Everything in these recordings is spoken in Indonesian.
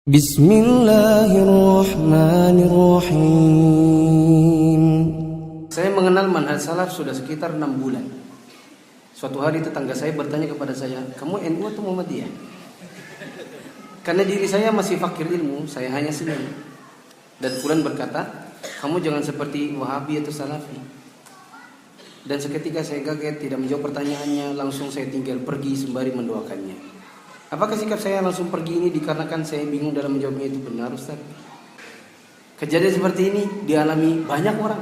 Bismillahirrahmanirrahim. Saya mengenal manhaj salaf sudah sekitar 6 bulan. Suatu hari tetangga saya bertanya kepada saya, "Kamu NU atau Muhammadiyah?" Karena diri saya masih fakir ilmu, saya hanya Senin. Dan fulan berkata, "Kamu jangan seperti Wahabi atau Salafi." Dan seketika saya kaget, tidak menjawab pertanyaannya, langsung saya tinggal pergi sembari mendoakannya. Apakah sikap saya langsung pergi ini dikarenakan saya bingung dalam menjawabnya itu benar, Ustaz? Kejadian seperti ini dialami banyak orang.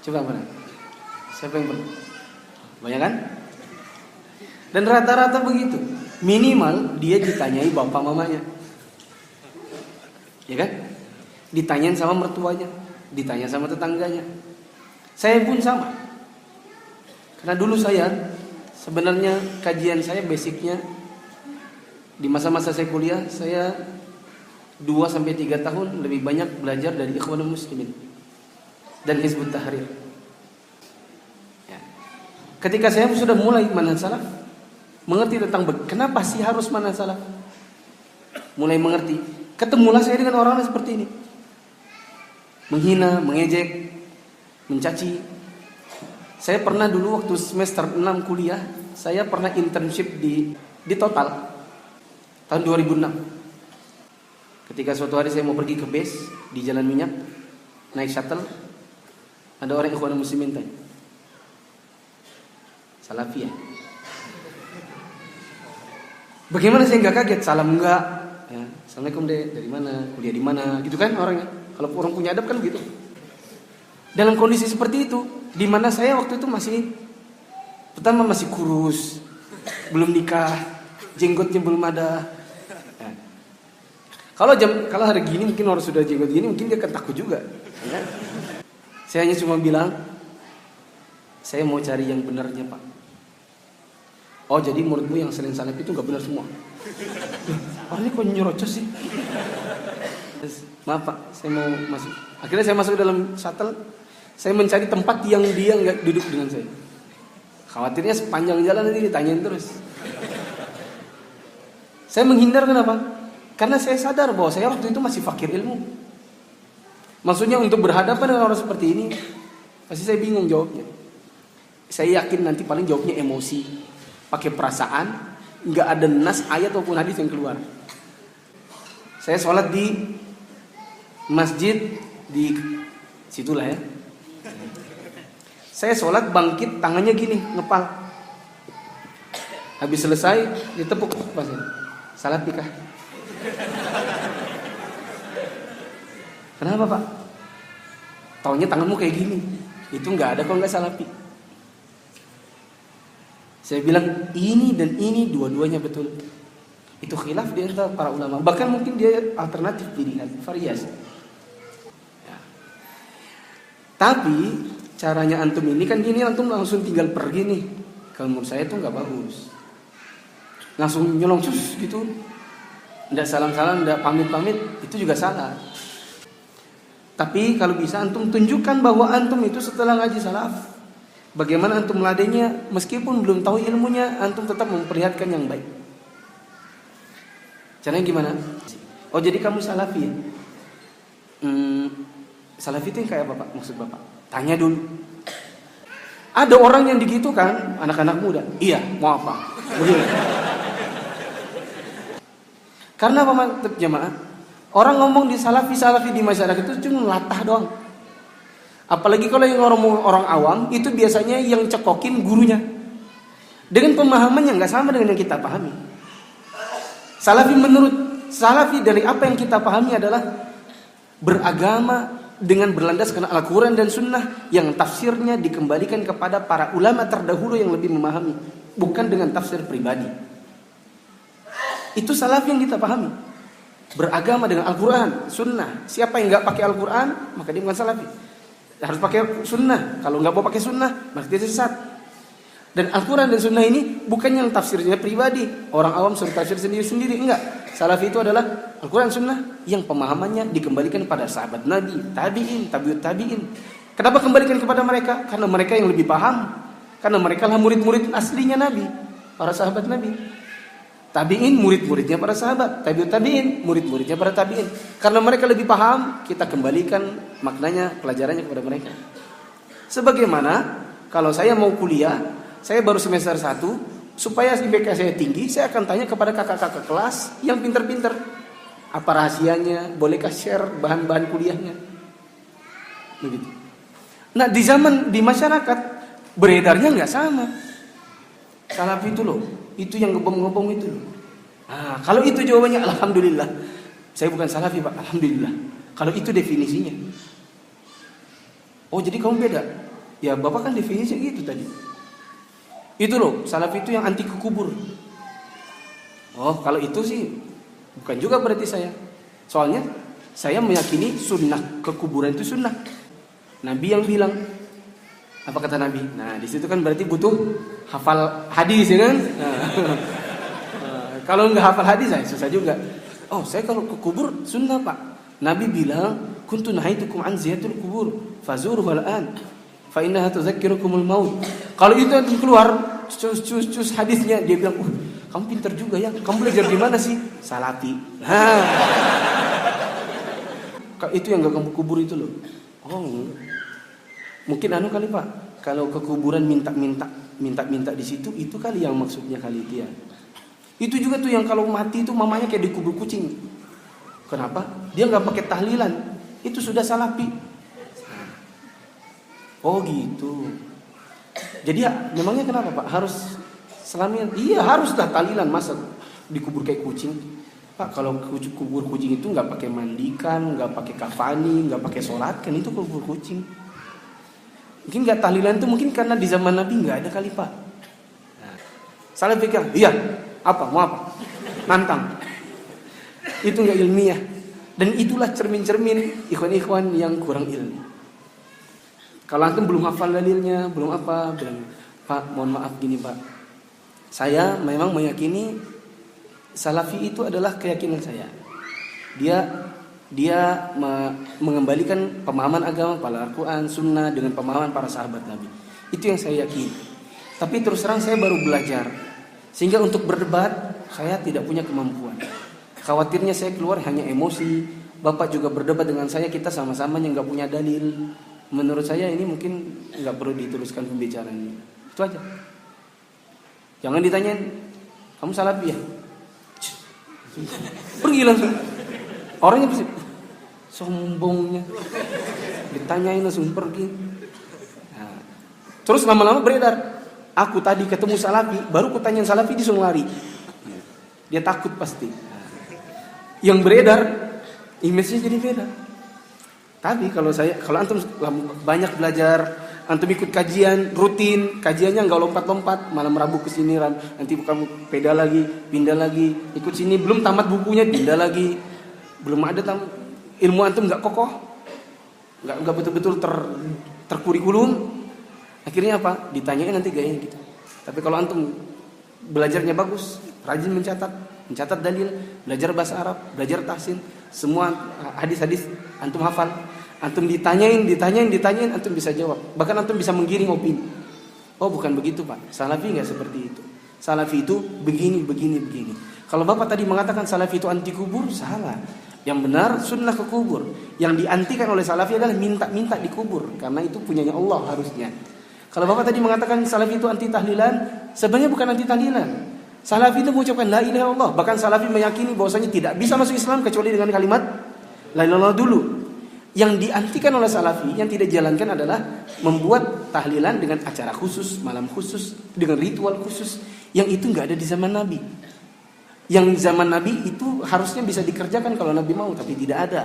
Coba mana? Siapa yang pernah? Banyak kan? Dan rata-rata begitu. Minimal dia ditanyai bapak mamanya, ya kan? Ditanyain sama mertuanya, ditanya sama tetangganya. Saya pun sama. Karena dulu saya sebenarnya kajian saya basicnya di masa-masa saya kuliah, saya 2-3 tahun lebih banyak belajar dari Ikhwanul Muslimin dan Hizbut Tahrir. Ya. Ketika saya sudah mulai manhaj salaf, mengerti tentang kenapa sih harus manhaj salaf, mulai mengerti. Ketemulah saya dengan orang-orang seperti ini, menghina, mengejek, mencaci. Saya pernah dulu waktu semester 6 kuliah, saya pernah internship di Total tahun 2006. Ketika suatu hari saya mau pergi ke base di Jalan Minyak, naik shuttle, ada orang Ikhwanul Muslimin tanya, "Salafi ya?" Bagaimana saya nggak kaget? Salam enggak? Ya, "Assalamualaikum deh, dari mana? Kuliah di mana?" Gitu kan orangnya. Kalau orang punya adab kan gitu. Dalam kondisi seperti itu, di mana saya waktu itu pertama masih kurus, belum nikah, jenggotnya belum ada. Ya. Kalau hari gini mungkin orang sudah jenggot gini mungkin dia akan takut juga. Ya. Saya hanya cuma bilang, "Saya mau cari yang benarnya, Pak." "Oh, jadi menurutmu yang selain salaf itu nggak benar semua?" "Oh, ini kok nyerocos sih?" "Maaf Pak, saya mau masuk." Akhirnya saya masuk dalam shuttle. Saya mencari tempat yang dia nggak duduk dengan saya. Khawatirnya sepanjang jalan nanti ditanyain terus. Saya menghindar, kenapa? Karena saya sadar bahwa saya waktu itu masih fakir ilmu. Maksudnya untuk berhadapan dengan orang seperti ini, pasti saya bingung jawabnya. Saya yakin nanti paling jawabnya emosi, pakai perasaan, nggak ada nas ayat ataupun hadis yang keluar. Saya sholat di masjid di situlah ya. Saya sholat bangkit tangannya gini ngepal. Habis selesai ditepuk pas ya. Salafi kah? Kenapa Pak? Taunya tanganmu kayak gini. Itu nggak ada kalau nggak salafi. Saya bilang ini dan ini dua-duanya betul. Itu khilaf di antara para ulama. Bahkan mungkin dia alternatif pilihan, variasi. Ya. Tapi caranya antum ini kan gini, antum langsung tinggal pergi nih. Kalau menurut saya itu nggak bagus. Langsung nyolong cus gitu, nggak salam-salam, nggak pamit-pamit, itu juga salah. Tapi kalau bisa antum tunjukkan bahwa antum itu setelah ngaji salaf, bagaimana antum meladainya, meskipun belum tahu ilmunya, antum tetap memperlihatkan yang baik. Caranya gimana? "Oh, jadi kamu salafi ya?" Salafi itu yang kayak apa Pak? Maksud Bapak? Tanya dulu. Ada orang yang digitu kan, anak-anak muda. "Iya, mau apa?" Begini. Karena apa jemaah? Orang ngomong di salafi di masyarakat itu cuma latah doang. Apalagi kalau yang orang awam itu biasanya yang cekokin gurunya. Dengan pemahaman yang nggak sama dengan yang kita pahami. Salafi dari apa yang kita pahami adalah beragama dengan berlandaskan Al-Quran dan Sunnah yang tafsirnya dikembalikan kepada para ulama terdahulu yang lebih memahami, bukan dengan tafsir pribadi. Itu salaf yang kita pahami. Beragama dengan Al-Quran, Sunnah. Siapa yang nggak pakai Al-Quran, maka dia bukan salafi. Harus pakai Sunnah. Kalau nggak mau pakai Sunnah, maka dia sesat. Dan Al-Quran dan Sunnah ini bukan yang tafsirnya pribadi. Orang awam suruh tafsir sendiri-sendiri. Enggak. Salafi itu adalah Al-Quran Sunnah yang pemahamannya dikembalikan pada sahabat Nabi, tabi'in, tabi'ut tabi'in. Kenapa kembalikan kepada mereka? Karena mereka yang lebih paham. Karena mereka lah murid-murid aslinya Nabi, para sahabat Nabi. Tabi'in murid-muridnya para sahabat, tabi'ut tabi'in murid-muridnya para tabi'in. Karena mereka lebih paham, kita kembalikan maknanya, pelajarannya kepada mereka. Sebagaimana kalau saya mau kuliah, saya baru semester 1, supaya IPK saya tinggi, saya akan tanya kepada kakak-kakak kelas yang pintar-pintar. Apa rahasianya? Bolehkah share bahan-bahan kuliahnya? Begitu. Nah, di masyarakat beredarnya nggak sama. Salafi itu loh, itu yang ngebom-ngebom itu loh. Nah, kalau itu jawabannya alhamdulillah. Saya bukan salafi, Pak, alhamdulillah. Kalau itu definisinya. Oh, jadi kamu beda. Ya, Bapak kan definisinya gitu tadi. Itu loh, salafi itu yang anti ke kubur. Oh, kalau itu sih bukan juga berarti saya. Soalnya saya meyakini sunnah, ke kuburan itu sunnah. Nabi yang bilang, apa kata Nabi? Nah, di situ kan berarti butuh hafal hadis ya kan? Nah, kalau nggak hafal hadis saya susah juga. Oh, saya kalau ke kubur sunnah, Pak. Nabi bilang, kuntu nahaitukum an ziyaratil kubur, fazuruhu al'an, fa innaha tuzakkirukumul maut. Kalau itu antum keluar cus hadisnya, dia bilang, kamu pintar juga ya. Kamu belajar di mana sih? Salafi. Nah, itu yang nggak kamu kubur itu loh. Oh, mungkin kali Pak, kalau ke kuburan minta di situ, itu kali yang maksudnya kali dia. Itu juga tuh yang kalau mati itu mamanya kayak dikubur kucing. Kenapa? Dia nggak pakai tahlilan, itu sudah salafi. Oh gitu. Jadi ya, memangnya kenapa Pak? Harus selamian? Iya haruslah tahlilan, masa dikubur kayak kucing. Pak, kalau kubur kucing itu nggak pakai mandikan, nggak pakai kafani, nggak pakai sholat kan, itu kubur kucing. Mungkin nggak tahlilan itu mungkin karena di zaman Nabi nggak ada kali Pak. Nah, salah pikir, iya, apa mau apa? Nantang. Itu nggak ilmiah. Dan itulah cermin-cermin ikhwan-ikhwan yang kurang ilmu. Kalau antum belum hafal dalilnya, belum apa, bilang, Pak, mohon maaf gini Pak. Saya memang meyakini salafi itu adalah keyakinan saya. Dia mengembalikan pemahaman agama pada Al-Quran, Sunnah dengan pemahaman para sahabat Nabi. Itu yang saya yakini. Tapi terus terang saya baru belajar, sehingga untuk berdebat saya tidak punya kemampuan. Khawatirnya saya keluar hanya emosi. Bapak juga berdebat dengan saya, kita sama-sama yang nggak punya dalil. Menurut saya ini mungkin nggak perlu diteruskan pembicaraan ini. Itu aja. Jangan ditanyain, kamu salafi ya? Pergi langsung. Orangnya pasti sombongnya. Ditanyain langsung pergi. Nah, terus lama-lama beredar. Aku tadi ketemu salafi, baru kutanyain salafi dia langsung lari. Dia takut pasti. Nah, yang beredar, image-nya jadi beda. Tapi kalau antum banyak belajar, antum ikut kajian rutin, kajiannya nggak lompat-lompat, malam Rabu ke sini, nanti kamu pedal lagi, pindah lagi, ikut sini, belum tamat bukunya, pindah lagi, belum ada ilmu antum nggak kokoh, nggak betul-betul terkurikulum, akhirnya apa? Ditanyain nanti gayanya gitu. Tapi kalau antum belajarnya bagus, rajin mencatat dalil, belajar bahasa Arab, belajar tahsin, semua hadis-hadis antum hafal, antum ditanyain, antum bisa jawab. Bahkan antum bisa menggiring opini. Oh bukan begitu Pak, salafi nggak seperti itu. Salafi itu begini. Kalau Bapak tadi mengatakan salafi itu anti kubur, salah. Yang benar sunnah ke kubur. Yang diantikan oleh salafi adalah minta dikubur, karena itu punyanya Allah harusnya. Kalau Bapak tadi mengatakan salafi itu anti tahlilan, sebenarnya bukan anti tahlilan. Salafi itu mengucapkan la ilaha illallah. Bahkan salafi meyakini bahwasanya tidak bisa masuk Islam kecuali dengan kalimat la ilaha illallah dulu. Yang diantikan oleh salafi, yang tidak dijalankan adalah membuat tahlilan dengan acara khusus, malam khusus, dengan ritual khusus. Yang itu nggak ada di zaman Nabi. Yang zaman Nabi itu harusnya bisa dikerjakan kalau Nabi mau, tapi tidak ada.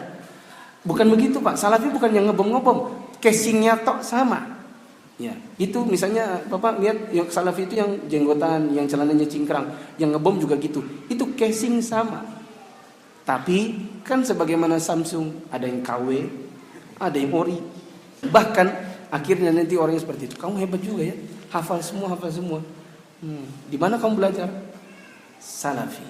Bukan begitu Pak. Salafi bukan yang ngebom-ngebom, casingnya tok sama. Ya, itu misalnya Bapak lihat yang salafi itu yang jenggotan, yang celananya cingkrang, yang ngebom juga gitu. Itu casing sama. Tapi kan sebagaimana Samsung, ada yang KW, ada yang ori. Bahkan akhirnya nanti orangnya seperti itu. Kamu hebat juga ya, hafal semua. Di mana kamu belajar? Salafi.